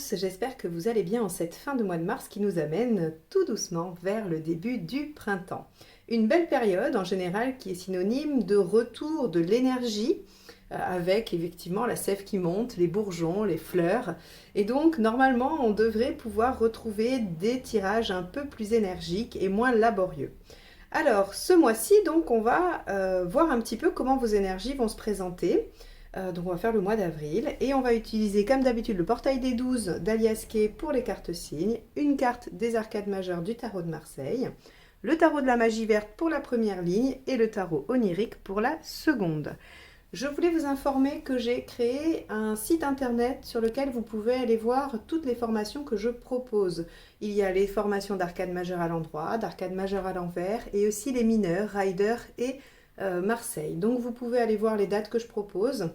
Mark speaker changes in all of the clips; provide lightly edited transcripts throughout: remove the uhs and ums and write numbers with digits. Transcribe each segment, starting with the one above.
Speaker 1: tous, j'espère que vous allez bien en cette fin de mois de mars qui nous amène tout doucement vers le début du printemps. Une belle période en général qui est synonyme de retour de l'énergie avec effectivement la sève qui monte, les bourgeons, les fleurs. Et donc normalement on devrait pouvoir retrouver des tirages un peu plus énergiques et moins laborieux. Alors ce mois-ci donc on va voir un petit peu comment vos énergies vont se présenter. Donc on va faire le mois d'avril et on va utiliser comme d'habitude le portail des 12 d'Alias Kay pour les cartes signes, une carte des arcades majeures du tarot de Marseille, le tarot de la magie verte pour la première ligne et le tarot onirique pour la seconde. Je voulais vous informer que j'ai créé un site internet sur lequel vous pouvez aller voir toutes les formations que je propose. Il y a les formations d'arcade majeure à l'endroit, d'arcade majeure à l'envers et aussi les mineurs, Rider et Marseille. Donc vous pouvez aller voir les dates que je propose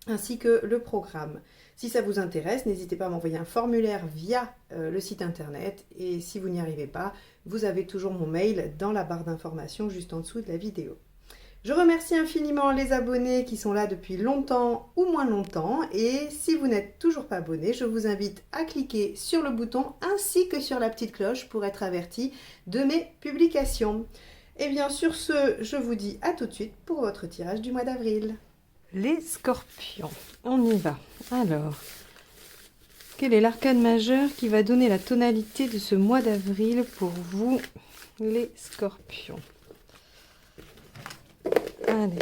Speaker 1: ainsi que le programme. Si ça vous intéresse, n'hésitez pas à m'envoyer un formulaire via le site internet et si vous n'y arrivez pas, vous avez toujours mon mail dans la barre d'information juste en dessous de la vidéo. Je remercie infiniment les abonnés qui sont là depuis longtemps ou moins longtemps et si vous n'êtes toujours pas abonné, je vous invite à cliquer sur le bouton ainsi que sur la petite cloche pour être averti de mes publications. Et bien sur ce, je vous dis à tout de suite pour votre tirage du mois d'avril. Les scorpions, on y va. Alors, quel est l'arcane majeur qui va donner la tonalité de ce mois d'avril pour vous, les scorpions? Allez.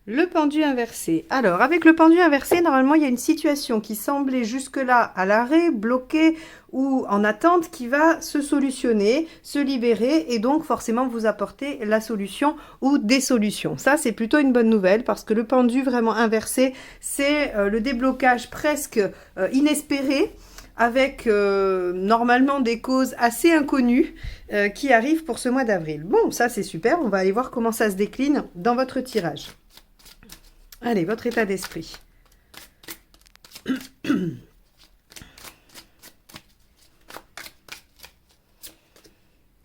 Speaker 1: Le pendu inversé. Alors, avec le pendu inversé, normalement, il y a une situation qui semblait jusque-là à l'arrêt, bloquée ou en attente, qui va se solutionner, se libérer et donc forcément vous apporter la solution ou des solutions. Ça, c'est plutôt une bonne nouvelle parce que le pendu vraiment inversé, c'est le déblocage presque inespéré avec normalement des causes assez inconnues qui arrivent pour ce mois d'avril. Bon, ça, c'est super. On va aller voir comment ça se décline dans votre tirage. Allez, votre état d'esprit.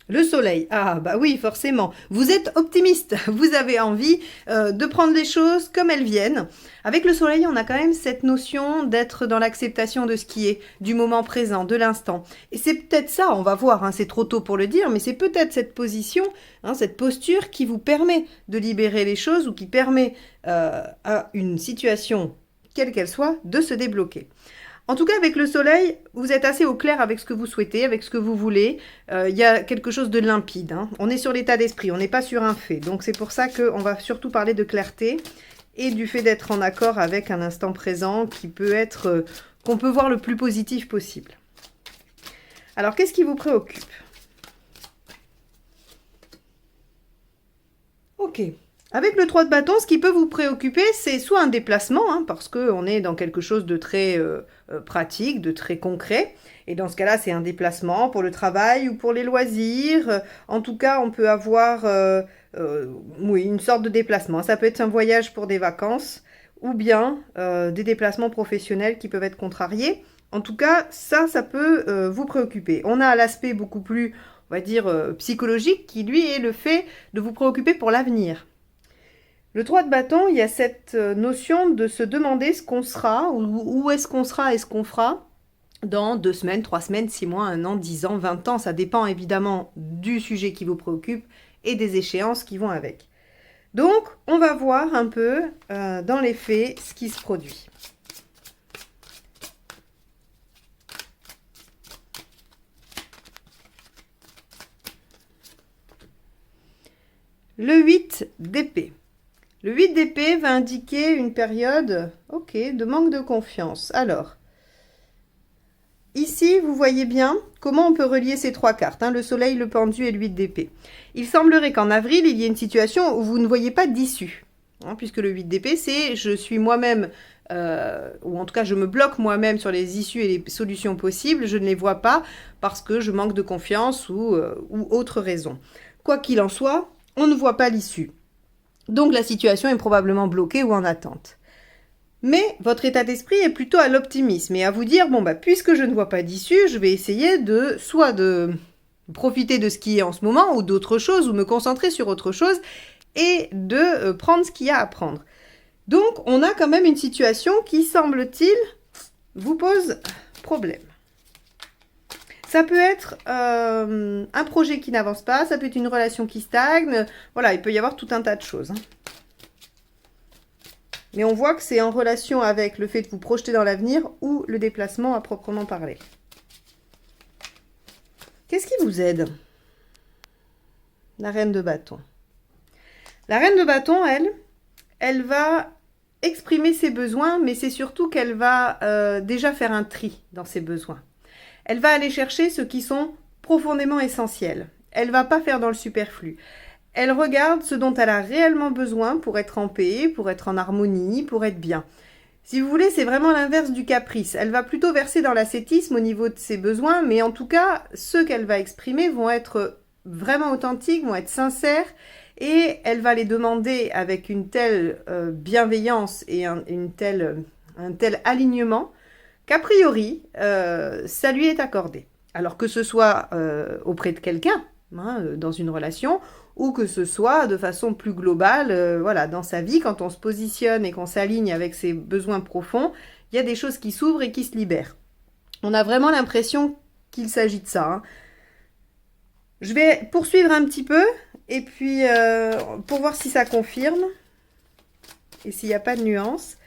Speaker 1: Le soleil. Ah, bah oui, forcément. Vous êtes optimiste. Vous avez envie de prendre les choses comme elles viennent. Avec le soleil, on a quand même cette notion d'être dans l'acceptation de ce qui est, du moment présent, de l'instant. Et c'est peut-être ça, on va voir, hein, c'est trop tôt pour le dire, mais c'est peut-être cette position, hein, cette posture qui vous permet de libérer les choses ou qui permet à une situation, quelle qu'elle soit, de se débloquer. En tout cas, avec le soleil, vous êtes assez au clair avec ce que vous souhaitez, avec ce que vous voulez. Il y a quelque chose de limpide. Hein. On est sur l'état d'esprit, on n'est pas sur un fait. Donc, c'est pour ça qu'on va surtout parler de clarté et du fait d'être en accord avec un instant présent qui peut être, qu'on peut voir le plus positif possible. Alors, qu'est-ce qui vous préoccupe? Ok. Avec le 3 de bâton, ce qui peut vous préoccuper, c'est soit un déplacement, hein, parce qu'on est dans quelque chose de très pratique, de très concret. Et dans ce cas-là, c'est un déplacement pour le travail ou pour les loisirs. En tout cas, on peut avoir oui, une sorte de déplacement. Ça peut être un voyage pour des vacances ou bien des déplacements professionnels qui peuvent être contrariés. En tout cas, ça peut vous préoccuper. On a l'aspect beaucoup plus, on va dire, psychologique qui, lui, est le fait de vous préoccuper pour l'avenir. Le 3 de bâton, il y a cette notion de se demander ce qu'on sera, où est-ce qu'on sera et ce qu'on fera dans 2 semaines, 3 semaines, 6 mois, 1 an, 10 ans, 20 ans. Ça dépend évidemment du sujet qui vous préoccupe et des échéances qui vont avec. Donc, on va voir un peu dans les faits ce qui se produit. Le 8 d'épée. Le 8 d'épée va indiquer une période, ok, de manque de confiance. Alors, ici, vous voyez bien comment on peut relier ces 3 cartes, hein, le soleil, le pendu et le 8 d'épée. Il semblerait qu'en avril, il y ait une situation où vous ne voyez pas d'issue, hein, puisque le 8 d'épée, c'est je suis moi-même, ou en tout cas, je me bloque moi-même sur les issues et les solutions possibles, je ne les vois pas parce que je manque de confiance ou autre raison. Quoi qu'il en soit, on ne voit pas l'issue. Donc la situation est probablement bloquée ou en attente. Mais votre état d'esprit est plutôt à l'optimisme et à vous dire, bon, bah, puisque je ne vois pas d'issue, je vais essayer soit de profiter de ce qui est en ce moment ou d'autre chose ou me concentrer sur autre chose et de prendre ce qu'il y a à prendre. Donc, on a quand même une situation qui, semble-t-il, vous pose problème. Ça peut être un projet qui n'avance pas, ça peut être une relation qui stagne. Voilà, il peut y avoir tout un tas de choses. Mais on voit que c'est en relation avec le fait de vous projeter dans l'avenir ou le déplacement à proprement parler. Qu'est-ce qui vous aide? La reine de bâton. La reine de bâton, elle va exprimer ses besoins, mais c'est surtout qu'elle va déjà faire un tri dans ses besoins. Elle va aller chercher ceux qui sont profondément essentiels. Elle ne va pas faire dans le superflu. Elle regarde ce dont elle a réellement besoin pour être en paix, pour être en harmonie, pour être bien. Si vous voulez, c'est vraiment l'inverse du caprice. Elle va plutôt verser dans l'ascétisme au niveau de ses besoins, mais en tout cas, ceux qu'elle va exprimer vont être vraiment authentiques, vont être sincères, et elle va les demander avec une telle bienveillance et un tel alignement qu'a priori, ça lui est accordé. Alors que ce soit auprès de quelqu'un, dans une relation, ou que ce soit de façon plus globale, voilà, dans sa vie, quand on se positionne et qu'on s'aligne avec ses besoins profonds, il y a des choses qui s'ouvrent et qui se libèrent. On a vraiment l'impression qu'il s'agit de ça. Je vais poursuivre un petit peu, et puis pour voir si ça confirme, et s'il n'y a pas de nuance.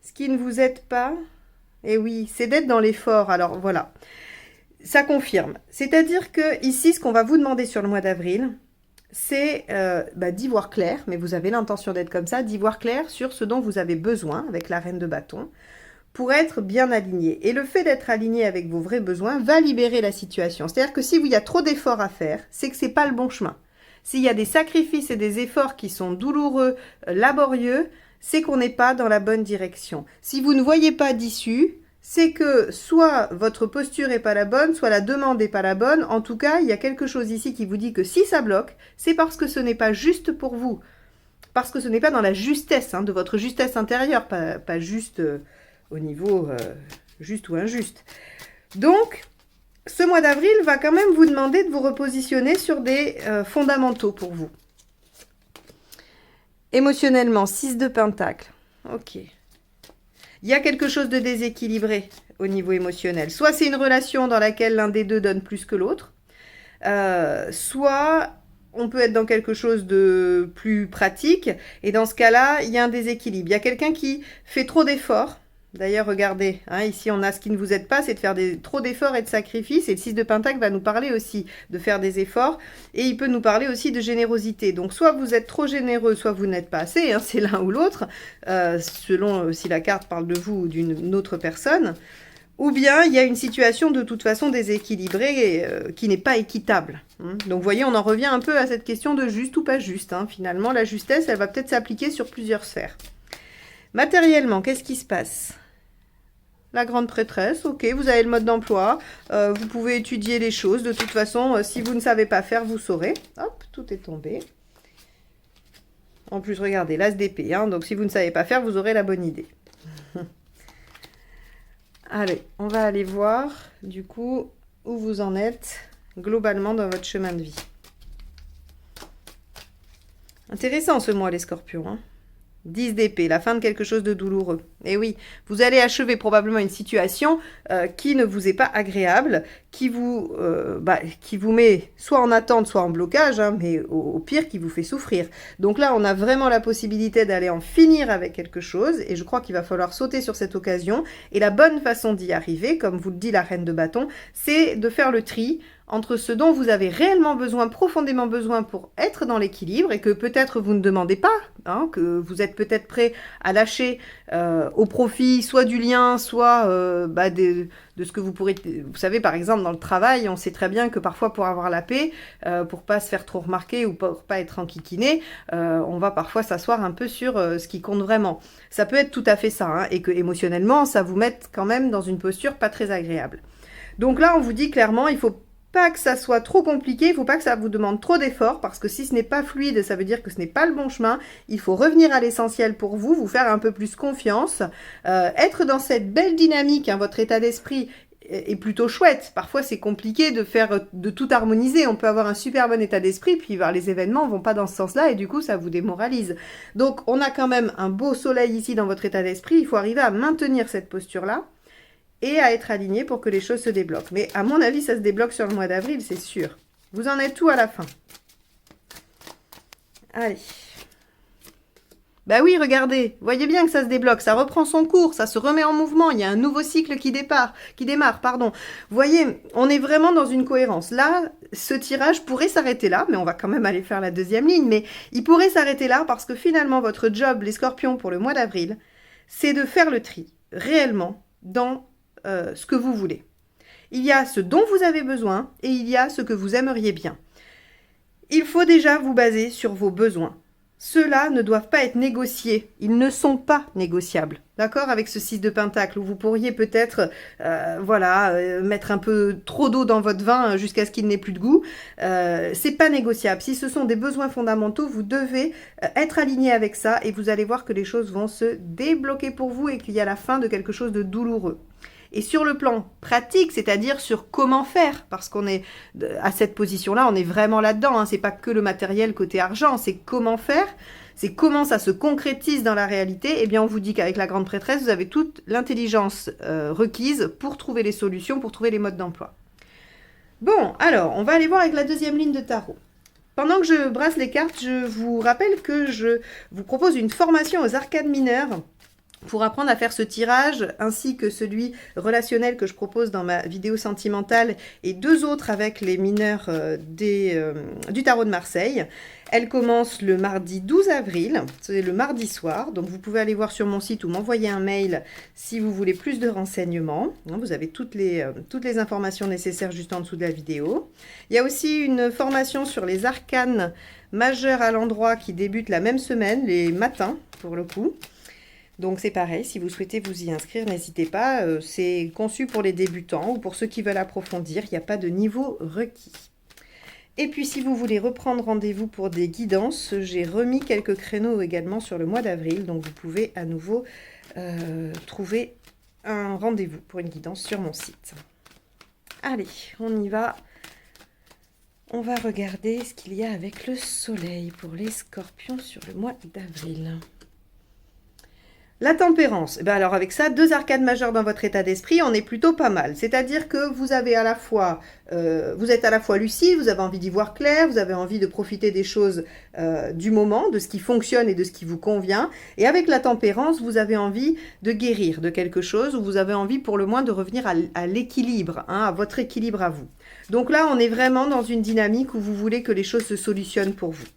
Speaker 1: Ce qui ne vous aide pas, et oui, c'est d'être dans l'effort. Alors voilà. Ça confirme. C'est-à-dire que ici, ce qu'on va vous demander sur le mois d'avril, c'est d'y voir clair, mais vous avez l'intention d'être comme ça, d'y voir clair sur ce dont vous avez besoin avec la reine de bâton pour être bien aligné. Et le fait d'être aligné avec vos vrais besoins va libérer la situation. C'est-à-dire que si il y a trop d'efforts à faire, c'est que ce n'est pas le bon chemin. S'il y a des sacrifices et des efforts qui sont douloureux, laborieux, c'est qu'on n'est pas dans la bonne direction. Si vous ne voyez pas d'issue, c'est que soit votre posture n'est pas la bonne, soit la demande n'est pas la bonne. En tout cas, il y a quelque chose ici qui vous dit que si ça bloque, c'est parce que ce n'est pas juste pour vous. Parce que ce n'est pas dans la justesse, de votre justesse intérieure, pas juste au niveau juste ou injuste. Donc, ce mois d'avril va quand même vous demander de vous repositionner sur des fondamentaux pour vous. Émotionnellement, 6 de Pentacle. Ok. Il y a quelque chose de déséquilibré au niveau émotionnel. Soit c'est une relation dans laquelle l'un des deux donne plus que l'autre, soit on peut être dans quelque chose de plus pratique, et dans ce cas-là, il y a un déséquilibre. Il y a quelqu'un qui fait trop d'efforts. D'ailleurs, regardez, ici on a ce qui ne vous aide pas, c'est de faire trop d'efforts et de sacrifices. Et le 6 de Pentacle va nous parler aussi de faire des efforts. Et il peut nous parler aussi de générosité. Donc soit vous êtes trop généreux, soit vous n'êtes pas assez. C'est l'un ou l'autre, selon si la carte parle de vous ou d'une autre personne. Ou bien il y a une situation de toute façon déséquilibrée qui n'est pas équitable. Donc vous voyez, on en revient un peu à cette question de juste ou pas juste. Finalement, la justesse, elle va peut-être s'appliquer sur plusieurs sphères. Matériellement, qu'est-ce qui se passe ? La grande prêtresse, ok, vous avez le mode d'emploi, vous pouvez étudier les choses. De toute façon, si vous ne savez pas faire, vous saurez. Hop, tout est tombé. En plus, regardez, l'as d'épée. Donc, si vous ne savez pas faire, vous aurez la bonne idée. Allez, on va aller voir, du coup, où vous en êtes globalement dans votre chemin de vie. Intéressant ce mois, les scorpions, 10 d'épée, la fin de quelque chose de douloureux. Et oui, vous allez achever probablement une situation qui ne vous est pas agréable, qui vous met soit en attente, soit en blocage, mais au pire, qui vous fait souffrir. Donc là, on a vraiment la possibilité d'aller en finir avec quelque chose, et je crois qu'il va falloir sauter sur cette occasion. Et la bonne façon d'y arriver, comme vous le dit la reine de bâton, c'est de faire le tri entre ce dont vous avez réellement besoin, profondément besoin pour être dans l'équilibre, et que peut-être vous ne demandez pas, que vous êtes peut-être prêt à lâcher au profit soit du lien, soit de ce que vous pourrez... Vous savez, par exemple, dans le travail, on sait très bien que parfois pour avoir la paix, pour pas se faire trop remarquer ou pour pas être enquiquiné, on va parfois s'asseoir un peu sur ce qui compte vraiment. Ça peut être tout à fait ça, et que émotionnellement, ça vous mette quand même dans une posture pas très agréable. Donc là, on vous dit clairement, il faut pas que ça soit trop compliqué, il ne faut pas que ça vous demande trop d'efforts, parce que si ce n'est pas fluide, ça veut dire que ce n'est pas le bon chemin. Il faut revenir à l'essentiel pour vous, vous faire un peu plus confiance, être dans cette belle dynamique, votre état d'esprit est plutôt chouette. Parfois, c'est compliqué de tout harmoniser. On peut avoir un super bon état d'esprit, puis les événements ne vont pas dans ce sens-là, et du coup, ça vous démoralise. Donc, on a quand même un beau soleil ici dans votre état d'esprit. Il faut arriver à maintenir cette posture-là et à être aligné pour que les choses se débloquent. Mais à mon avis, ça se débloque sur le mois d'avril, c'est sûr. Vous en êtes où à la fin? Allez. Bah oui, regardez, vous voyez bien que ça se débloque, ça reprend son cours, ça se remet en mouvement, il y a un nouveau cycle qui démarre, pardon. Vous voyez, on est vraiment dans une cohérence. Là, ce tirage pourrait s'arrêter là, mais on va quand même aller faire la deuxième ligne, mais il pourrait s'arrêter là parce que finalement, votre job, les scorpions, pour le mois d'avril, c'est de faire le tri, réellement, dans ce que vous voulez. Il y a ce dont vous avez besoin et il y a ce que vous aimeriez bien. Il faut déjà vous baser sur vos besoins. Ceux-là ne doivent pas être négociés. Ils ne sont pas négociables. D'accord? Avec ce 6 de pentacle, où vous pourriez peut-être mettre un peu trop d'eau dans votre vin jusqu'à ce qu'il n'ait plus de goût. C'est pas négociable. Si ce sont des besoins fondamentaux, vous devez être aligné avec ça et vous allez voir que les choses vont se débloquer pour vous et qu'il y a la fin de quelque chose de douloureux. Et sur le plan pratique, c'est-à-dire sur comment faire, parce qu'on est à cette position-là, on est vraiment là-dedans, hein, c'est pas que le matériel côté argent, c'est comment faire, c'est comment ça se concrétise dans la réalité. Eh bien, on vous dit qu'avec la grande prêtresse, vous avez toute l'intelligence requise pour trouver les solutions, pour trouver les modes d'emploi. Bon, alors, on va aller voir avec la deuxième ligne de tarot. Pendant que je brasse les cartes, je vous rappelle que je vous propose une formation aux arcanes mineures pour apprendre à faire ce tirage, ainsi que celui relationnel que je propose dans ma vidéo sentimentale et 2 autres avec les mineurs du tarot de Marseille. Elle commence le mardi 12 avril, c'est le mardi soir, donc vous pouvez aller voir sur mon site ou m'envoyer un mail si vous voulez plus de renseignements. Vous avez toutes les informations nécessaires juste en dessous de la vidéo. Il y a aussi une formation sur les arcanes majeures à l'endroit qui débute la même semaine, les matins pour le coup. Donc c'est pareil, si vous souhaitez vous y inscrire, n'hésitez pas. C'est conçu pour les débutants ou pour ceux qui veulent approfondir. Il n'y a pas de niveau requis. Et puis si vous voulez reprendre rendez-vous pour des guidances, j'ai remis quelques créneaux également sur le mois d'avril. Donc vous pouvez à nouveau trouver un rendez-vous pour une guidance sur mon site. Allez, on y va. On va regarder ce qu'il y a avec le soleil pour les scorpions sur le mois d'avril. La tempérance, eh bien alors avec ça, 2 arcanes majeures dans votre état d'esprit, on est plutôt pas mal. C'est-à-dire que vous avez vous êtes à la fois lucide, vous avez envie d'y voir clair, vous avez envie de profiter des choses du moment, de ce qui fonctionne et de ce qui vous convient. Et avec la tempérance, vous avez envie de guérir de quelque chose, ou vous avez envie pour le moins de revenir à l'équilibre, hein, à votre équilibre à vous. Donc là, on est vraiment dans une dynamique où vous voulez que les choses se solutionnent pour vous.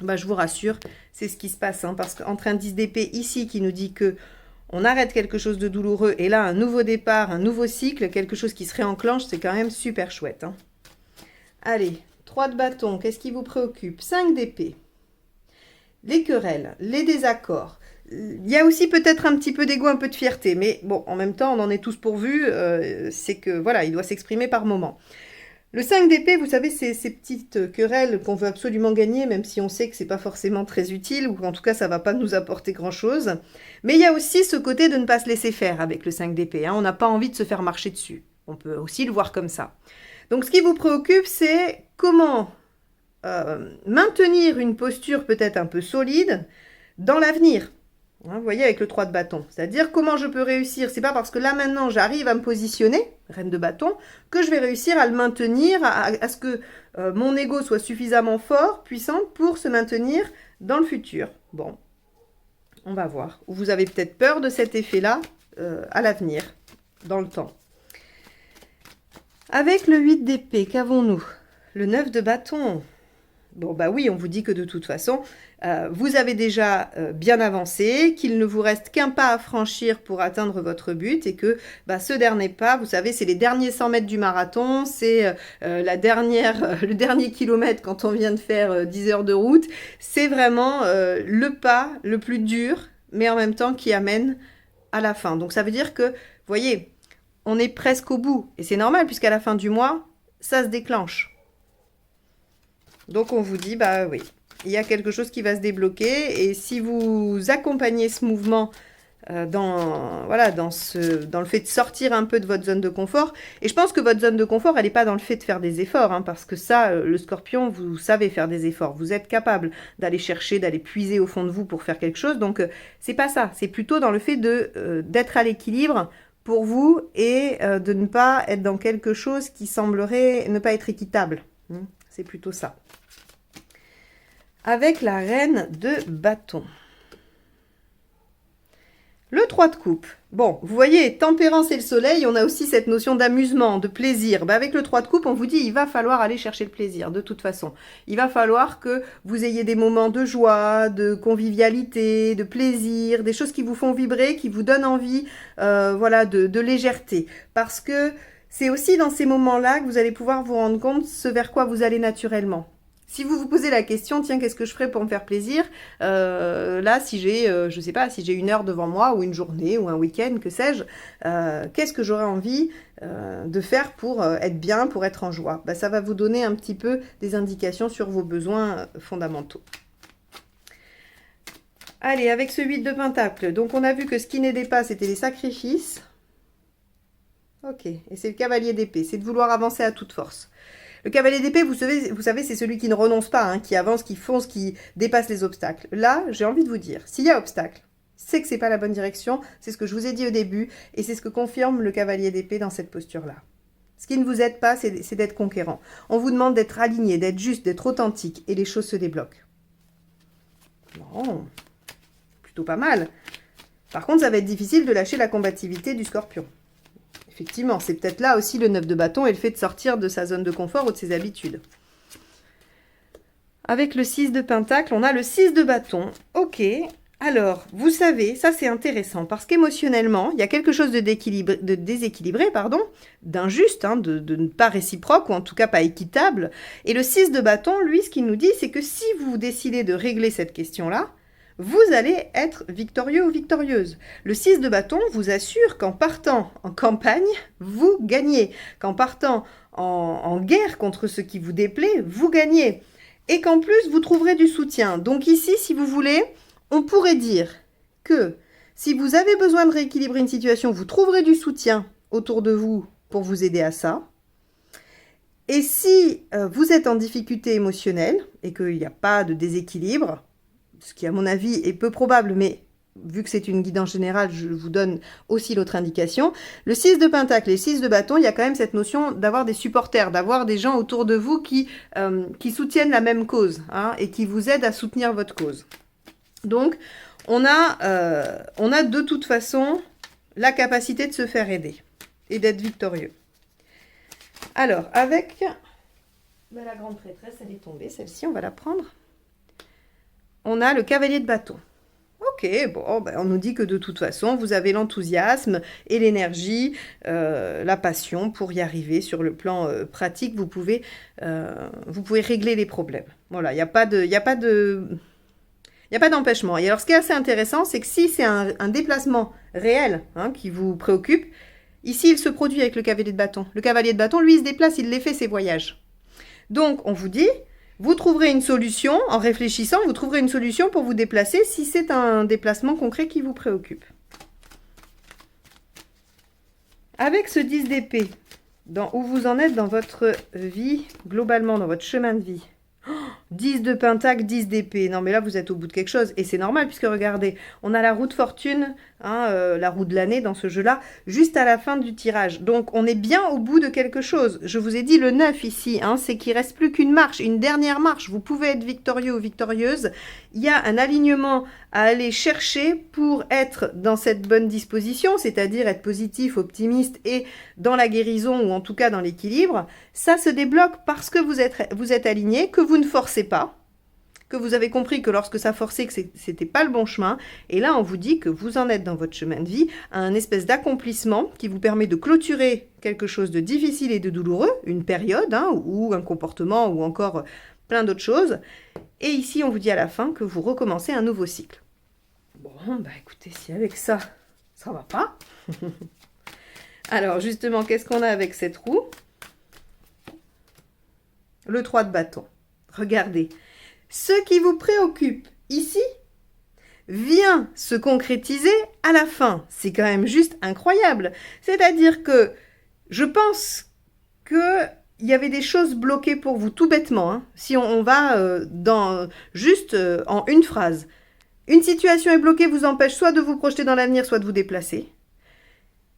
Speaker 1: Bah, je vous rassure, c'est ce qui se passe, hein, parce qu'entre un 10 d'épée ici qui nous dit que on arrête quelque chose de douloureux, et là un nouveau départ, un nouveau cycle, quelque chose qui se réenclenche, c'est quand même super chouette. Hein. Allez, 3 de bâton, qu'est-ce qui vous préoccupe? 5 d'épée, les querelles, les désaccords. Il y a aussi peut-être un petit peu d'ego, un peu de fierté, mais bon, en même temps, on en est tous pourvus, c'est que voilà, il doit s'exprimer par moment. Le 5 d'épée, vous savez, c'est ces petites querelles qu'on veut absolument gagner, même si on sait que c'est pas forcément très utile, ou en tout cas, ça va pas nous apporter grand-chose. Mais il y a aussi ce côté de ne pas se laisser faire avec le 5 d'épée. Hein. On n'a pas envie de se faire marcher dessus. On peut aussi le voir comme ça. Donc, ce qui vous préoccupe, c'est comment maintenir une posture peut-être un peu solide dans l'avenir. Hein, vous voyez, avec le 3 de bâton. C'est-à-dire comment je peux réussir. C'est pas parce que là, maintenant, j'arrive à me positionner, reine de bâton, que je vais réussir à le maintenir, à ce que mon ego soit suffisamment fort, puissant, pour se maintenir dans le futur. Bon, on va voir. Ou vous avez peut-être peur de cet effet-là à l'avenir, dans le temps. Avec le 8 d'épée, qu'avons-nous? Le 9 de bâton. Bon, bah oui, on vous dit que de toute façon, vous avez déjà bien avancé, qu'il ne vous reste qu'un pas à franchir pour atteindre votre but et que bah, ce dernier pas, vous savez, c'est les derniers 100 mètres du marathon, c'est le dernier kilomètre quand on vient de faire 10 heures de route. C'est vraiment le pas le plus dur, mais en même temps qui amène à la fin. Donc ça veut dire que, vous voyez, on est presque au bout. Et c'est normal puisqu'à la fin du mois, ça se déclenche. Donc on vous dit, bah oui, il y a quelque chose qui va se débloquer. Et si vous accompagnez ce mouvement voilà, dans le fait de sortir un peu de votre zone de confort. Et je pense que votre zone de confort, elle n'est pas dans le fait de faire des efforts, hein, parce que ça, le scorpion, vous savez faire des efforts. Vous êtes capable d'aller chercher, d'aller puiser au fond de vous pour faire quelque chose. Donc, c'est pas ça. C'est plutôt dans le fait d'être à l'équilibre pour vous et de ne pas être dans quelque chose qui semblerait ne pas être équitable. C'est plutôt ça. Avec la reine de bâton. Le 3 de coupe. Bon, vous voyez, tempérance et le soleil, on a aussi cette notion d'amusement, de plaisir. Avec le 3 de coupe, on vous dit, il va falloir aller chercher le plaisir, de toute façon. Il va falloir que vous ayez des moments de joie, de convivialité, de plaisir, des choses qui vous font vibrer, qui vous donnent envie, voilà, de légèreté. Parce que c'est aussi dans ces moments-là que vous allez pouvoir vous rendre compte ce vers quoi vous allez naturellement. Si vous vous posez la question, tiens, qu'est-ce que je ferais pour me faire plaisir? Là, si j'ai, je sais pas, si j'ai une heure devant moi, ou une journée, ou un week-end, que sais-je, qu'est-ce que j'aurais envie de faire pour être bien, pour être en joie? Ça va vous donner un petit peu des indications sur vos besoins fondamentaux. Allez, avec ce 8 de Pentacle, donc on a vu que ce qui n'aidait pas, c'était les sacrifices. Ok, et c'est le cavalier d'épée, c'est de vouloir avancer à toute force. Le cavalier d'épée, vous savez, c'est celui qui ne renonce pas, hein, qui avance, qui fonce, qui dépasse les obstacles. Là, j'ai envie de vous dire, s'il y a obstacle, c'est que c'est pas la bonne direction, c'est ce que je vous ai dit au début, et c'est ce que confirme le cavalier d'épée dans cette posture-là. Ce qui ne vous aide pas, c'est d'être conquérant. On vous demande d'être aligné, d'être juste, d'être authentique, et les choses se débloquent. Bon, plutôt pas mal. Par contre, ça va être difficile de lâcher la combativité du scorpion. Effectivement, c'est peut-être là aussi le 9 de bâton et le fait de sortir de sa zone de confort ou de ses habitudes. Avec le 6 de pentacle, on a le 6 de bâton. Ok, alors, vous savez, ça c'est intéressant parce qu'émotionnellement, il y a quelque chose de déséquilibré, pardon, d'injuste, hein, de pas réciproque ou en tout cas pas équitable. Et le 6 de bâton, lui, ce qu'il nous dit, c'est que si vous décidez de régler cette question-là, vous allez être victorieux ou victorieuse. Le 6 de bâton vous assure qu'en partant en campagne, vous gagnez. Qu'en partant en guerre contre ce qui vous déplaît, vous gagnez. Et qu'en plus, vous trouverez du soutien. Donc ici, si vous voulez, on pourrait dire que si vous avez besoin de rééquilibrer une situation, vous trouverez du soutien autour de vous pour vous aider à ça. Et si vous êtes en difficulté émotionnelle et qu'il n'y a pas de déséquilibre, ce qui à mon avis est peu probable, mais vu que c'est une guidance générale, je vous donne aussi l'autre indication. Le 6 de pentacle et le 6 de bâton, il y a quand même cette notion d'avoir des supporters, d'avoir des gens autour de vous qui soutiennent la même cause, hein, et qui vous aident à soutenir votre cause. Donc, on a de toute façon la capacité de se faire aider et d'être victorieux. Alors, avec la grande prêtresse, elle est tombée, celle-ci, on va la prendre. On a le cavalier de bâton. Ok, bon, on nous dit que de toute façon, vous avez l'enthousiasme et l'énergie, la passion pour y arriver sur le plan pratique. Vous pouvez régler les problèmes. Voilà, il n'y a pas d'empêchement. Et alors, ce qui est assez intéressant, c'est que si c'est un déplacement réel, hein, qui vous préoccupe, ici, il se produit avec le cavalier de bâton. Le cavalier de bâton, lui, il se déplace, il les fait, ses voyages. Donc, on vous dit... Vous trouverez une solution, en réfléchissant, vous trouverez une solution pour vous déplacer si c'est un déplacement concret qui vous préoccupe. Avec ce 10 d'épée, où vous en êtes dans votre vie, globalement, dans votre chemin de vie, 10 de pentacle, 10 d'épée. Non, mais là, vous êtes au bout de quelque chose. Et c'est normal, puisque regardez, on a la roue de fortune, hein, la roue de l'année dans ce jeu-là, juste à la fin du tirage. Donc, on est bien au bout de quelque chose. Je vous ai dit le 9 ici, hein, c'est qu'il ne reste plus qu'une marche, une dernière marche. Vous pouvez être victorieux ou victorieuse. Il y a un alignement à aller chercher pour être dans cette bonne disposition, c'est-à-dire être positif, optimiste et dans la guérison ou en tout cas dans l'équilibre. Ça se débloque parce que vous êtes aligné, que vous ne forcez pas, que vous avez compris que lorsque ça forçait, que c'était pas le bon chemin. Et là, on vous dit que vous en êtes dans votre chemin de vie à un espèce d'accomplissement qui vous permet de clôturer quelque chose de difficile et de douloureux, une période, hein, ou un comportement, ou encore plein d'autres choses. Et ici, on vous dit à la fin que vous recommencez un nouveau cycle. Bon, écoutez, si avec ça, ça va pas. Alors, justement, qu'est-ce qu'on a avec cette roue? Le 3 de bâton. Regardez. Ce qui vous préoccupe ici vient se concrétiser à la fin. C'est quand même juste incroyable. C'est-à-dire que je pense qu'il y avait des choses bloquées pour vous, tout bêtement. Hein. Si on va juste en une phrase. Une situation est bloquée, vous empêche soit de vous projeter dans l'avenir, soit de vous déplacer.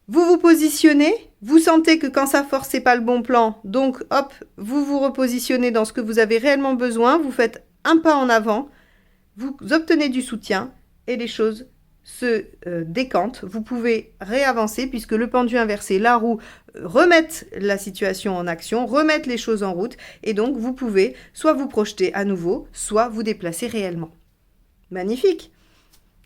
Speaker 1: Vous vous positionnez, vous sentez que quand ça force, c'est pas le bon plan, donc hop, vous vous repositionnez dans ce que vous avez réellement besoin, vous faites un pas en avant, vous obtenez du soutien et les choses se décantent. Vous pouvez réavancer puisque le pendu inversé, la roue, remettent la situation en action, remettent les choses en route et donc vous pouvez soit vous projeter à nouveau, soit vous déplacer réellement. Magnifique!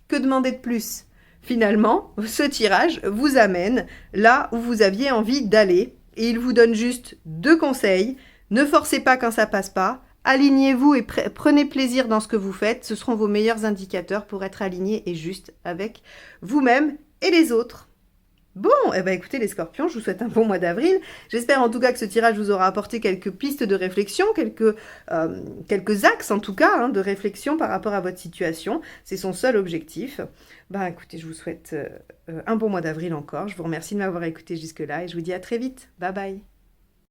Speaker 1: Que demander de plus? Finalement, ce tirage vous amène là où vous aviez envie d'aller et il vous donne juste 2 conseils. Ne forcez pas quand ça passe pas. Alignez-vous et prenez plaisir dans ce que vous faites. Ce seront vos meilleurs indicateurs pour être aligné et juste avec vous-même et les autres. Bon, eh ben écoutez les scorpions, je vous souhaite un bon mois d'avril. J'espère en tout cas que ce tirage vous aura apporté quelques pistes de réflexion, quelques axes en tout cas hein, de réflexion par rapport à votre situation. C'est son seul objectif. Ben écoutez, je vous souhaite un bon mois d'avril encore. Je vous remercie de m'avoir écouté jusque-là et je vous dis à très vite. Bye bye.